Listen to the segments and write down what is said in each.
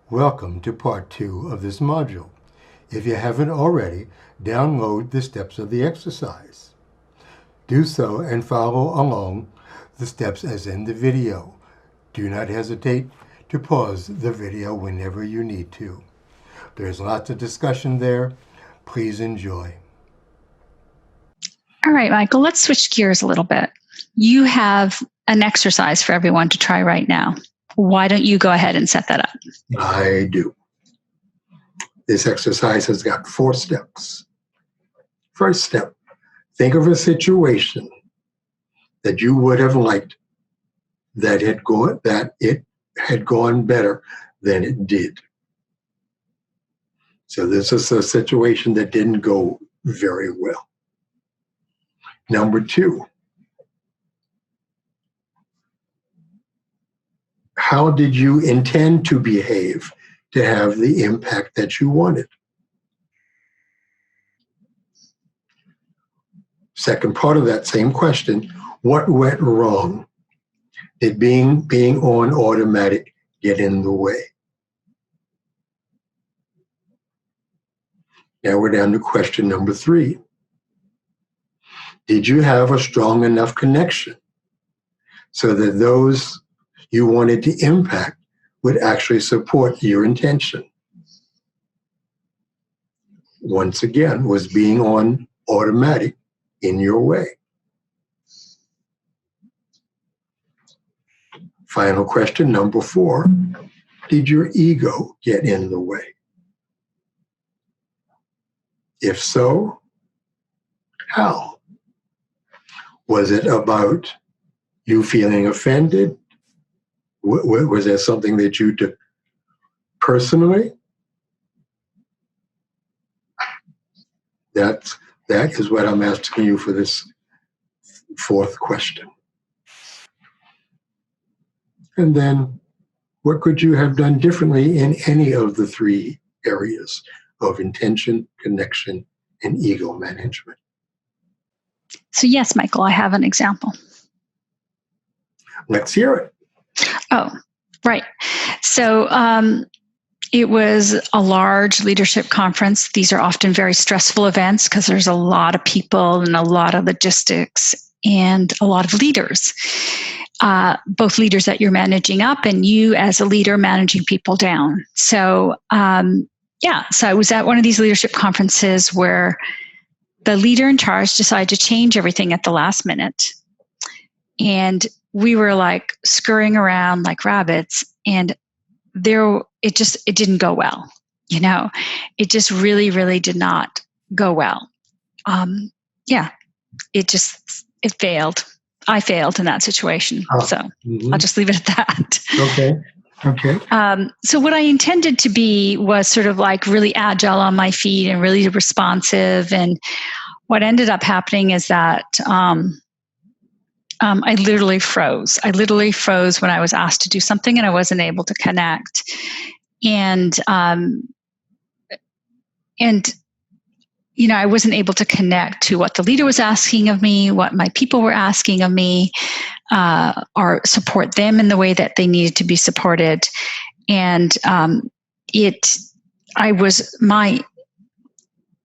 Welcome to part 2 of this module. If you haven't already, download the steps of the exercise. Do so and follow along the steps as in the video. Do not hesitate to pause the video whenever you need to. There's lots of discussion there. Please enjoy. All right, Michael, let's switch gears a little bit. You have an exercise for everyone to try right now. Why don't you go ahead and set that up? I do. This exercise has got 4 steps. First step, think of a situation that you would have liked that it had gone better than it did. So this is a situation that didn't go very well. Number 2, how did you intend to behave to have the impact that you wanted? Second part of that same question, what went wrong? Did being on automatic get in the way? Now we're down to question number 3. Did you have a strong enough connection so that those you wanted to impact would actually support your intention? Once again, was being on automatic in your way? Final question, number 4. Did your ego get in the way? If so, how? Was it about you feeling offended? Was there something that you took personally? That is what I'm asking you for this 4th question. And then, what could you have done differently in any of the 3 areas of intention, connection, and ego management? So yes, Michael, I have an example. Let's hear it. Oh, right. So it was a large leadership conference. These are often very stressful events because there's a lot of people and a lot of logistics and a lot of leaders, both leaders that you're managing up and you as a leader managing people down. So so I was at one of these leadership conferences where the leader in charge decided to change everything at the last minute. And we were like scurrying around like rabbits, and it didn't go well. It just really, really did not go well. It failed. I failed in that situation. So I'll just leave it at that. Okay. So what I intended to be was sort of like really agile on my feet and really responsive. And what ended up happening is that I literally froze. I literally froze when I was asked to do something and I wasn't able to connect. And I wasn't able to connect to what the leader was asking of me, what my people were asking of me, or support them in the way that they needed to be supported. And my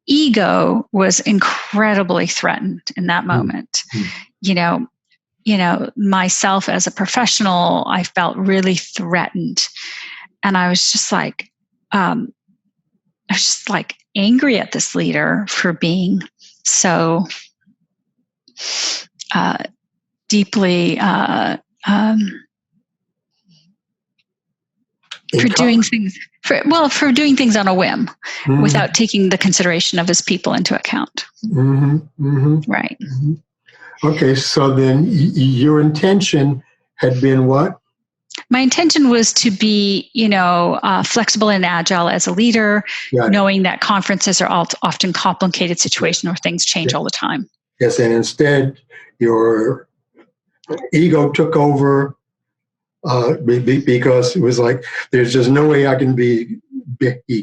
ego was incredibly threatened in that moment. Myself as a professional, I felt really threatened. And I was just like, angry at this leader for being so deeply for doing things on a whim without taking the consideration of his people into account. Right. Okay, so then your intention had been what? My intention was to be, flexible and agile as a leader, knowing that conferences are often complicated situations where things change all the time. Yes, and instead your ego took over because it was like, there's just no way I can be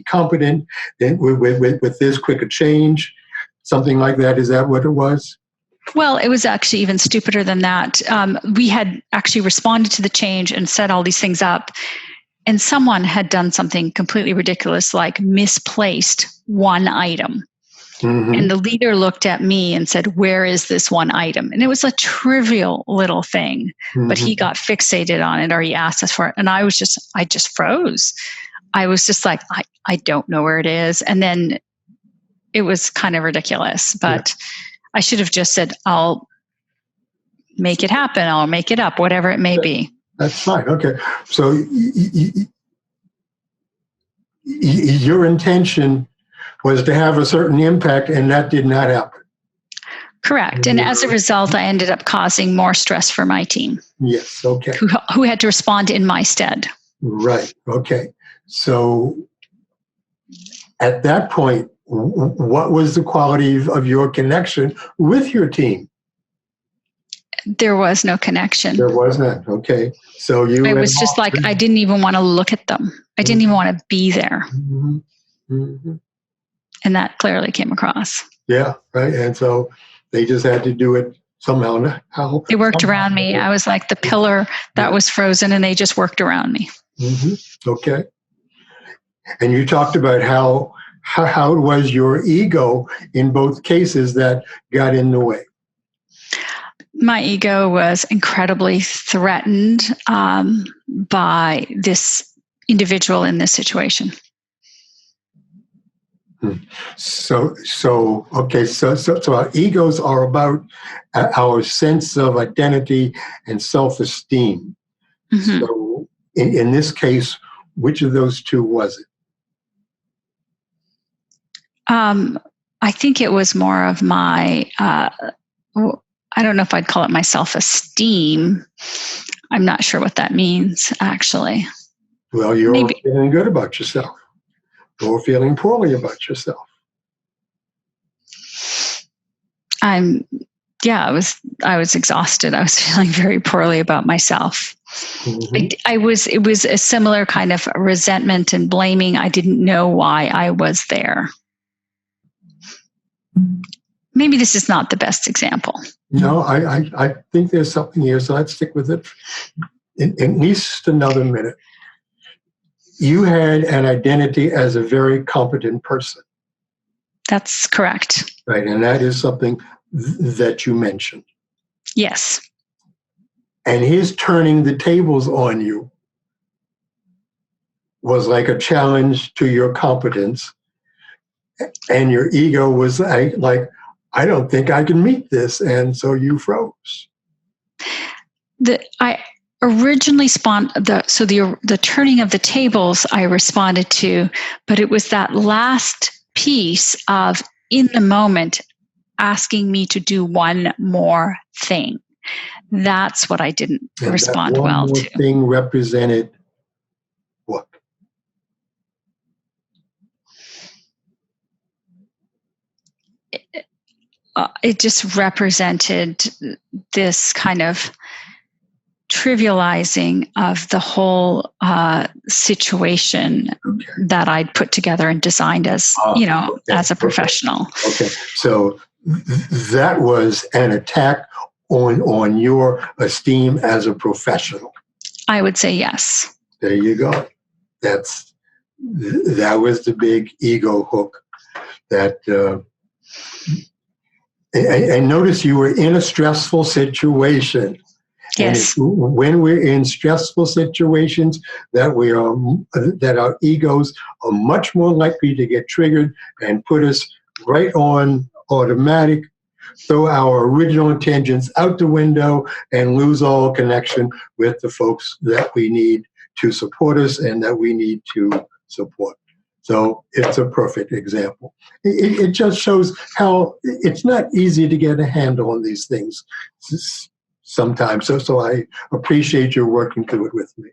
competent with this quick a change, something like that. Is that what it was? Well, it was actually even stupider than that. We had actually responded to the change and set all these things up. and someone had done something completely ridiculous, like misplaced one item. And the leader looked at me and said, "Where is this one item?" And it was a trivial little thing, but he got fixated on it, or he asked us for it. And I just froze. I was just like, I don't know where it is. And then it was kind of ridiculous, but I should have just said, "I'll make it happen. I'll make it up, whatever it may be." That's fine. Okay. So your intention was to have a certain impact, and that did not happen. Correct. And as a result, I ended up causing more stress for my team. Yes. Okay. Who had to respond in my stead. Right. Okay. So at that point, what was the quality of your connection with your team? There was no connection. There was not. Okay. So it was just like I didn't even want to look at them. I didn't even want to be there. And that clearly came across. Yeah, right. And so they just had to do it somehow. They worked around me. I was like the pillar that was frozen, and they just worked around me. Okay. And you talked about how it was your ego in both cases that got in the way. My ego was incredibly threatened by this individual in this situation. So our egos are about our sense of identity and self-esteem. So in this case, which of those two was it? I think it was more of my, I don't know if I'd call it my self-esteem. I'm not sure what that means, actually. Well, you're feeling good about yourself, or feeling poorly about yourself. I was exhausted. I was feeling very poorly about myself. It was a similar kind of resentment and blaming. I didn't know why I was there. Maybe this is not the best example. No, I think there's something here, so let's stick with it at least another minute. You had an identity as a very competent person. That's correct. Right, and that is something that you mentioned. Yes. And his turning the tables on you was like a challenge to your competence. And your ego was like, I don't think I can meet this. And so you froze. I originally the turning of the tables I responded to, but it was that last piece of in the moment asking me to do one more thing. That's what I didn't respond well to. One more thing represented what? It just represented this kind of trivializing of the whole situation that I'd put together and designed as, as a professional. Okay, so that was an attack on your esteem as a professional. I would say yes. There you go. That was the big ego hook that. And notice you were in a stressful situation. Yes. And when we're in stressful situations, that our egos are much more likely to get triggered and put us right on automatic, throw our original intentions out the window, and lose all connection with the folks that we need to support us and that we need to support. So it's a perfect example. It just shows how it's not easy to get a handle on these things sometimes. So I appreciate your working through it with me.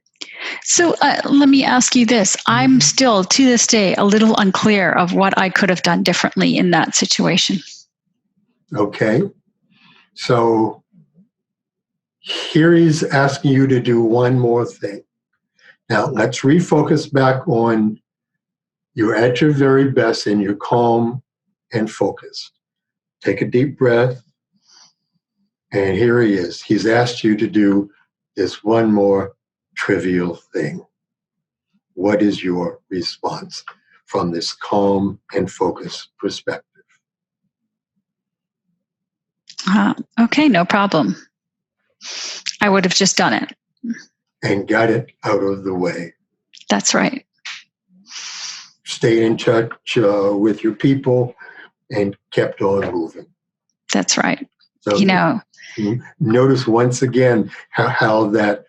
So let me ask you this. I'm still, to this day, a little unclear of what I could have done differently in that situation. Okay. So here he's asking you to do one more thing. Now, let's refocus back on you're at your very best and you're calm and focused. Take a deep breath. And here he is. He's asked you to do this one more trivial thing. What is your response from this calm and focused perspective? Okay, no problem. I would have just done it. And got it out of the way. That's right. Stayed in touch with your people and kept on moving. That's right. So, notice once again how that,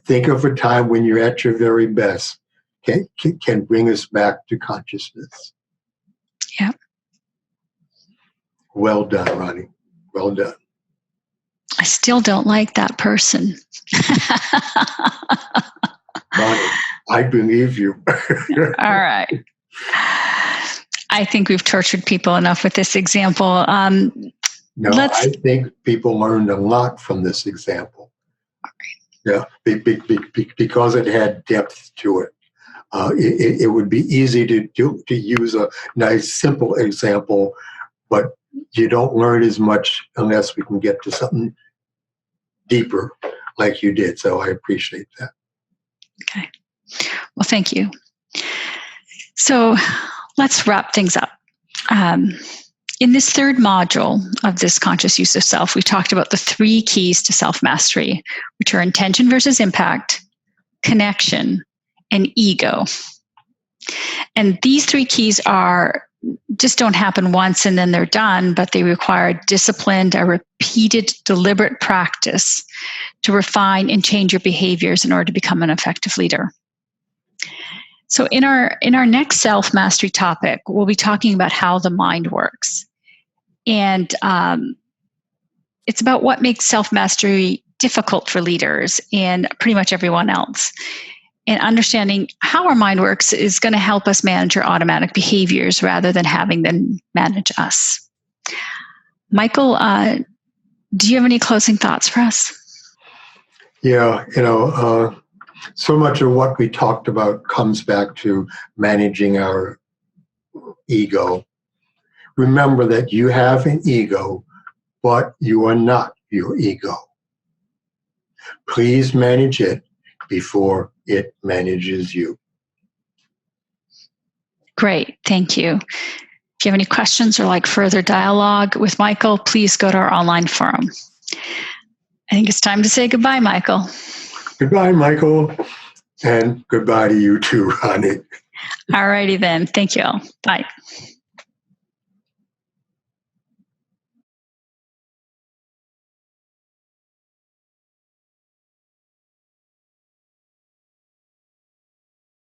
think of a time when you're at your very best can bring us back to consciousness. Yeah. Well done, Ronnie. Well done. I still don't like that person. Ronnie, I believe you. All right. I think we've tortured people enough with this example. No, I think people learned a lot from this example. Yeah, because it had depth to it. It would be easy to use a nice, simple example, but you don't learn as much unless we can get to something deeper like you did. So I appreciate that. Okay. Well, thank you. So let's wrap things up. In this third module of this conscious use of self, we talked about the 3 keys to self-mastery, which are intention versus impact, connection, and ego. And these 3 keys just don't happen once and then they're done, but they require disciplined, a repeated, deliberate practice to refine and change your behaviors in order to become an effective leader. So in our next self-mastery topic, we'll be talking about how the mind works. And it's about what makes self-mastery difficult for leaders and pretty much everyone else. And understanding how our mind works is going to help us manage our automatic behaviors rather than having them manage us. Michael, do you have any closing thoughts for us? Yeah, so much of what we talked about comes back to managing our ego. Remember that you have an ego, but you are not your ego. Please manage it before it manages you. Great, thank you. If you have any questions or like further dialogue with Michael, please go to our online forum. I think it's time to say goodbye, Michael. Goodbye, Michael. And goodbye to you too, Ronnie. All righty then. Thank you all. Bye.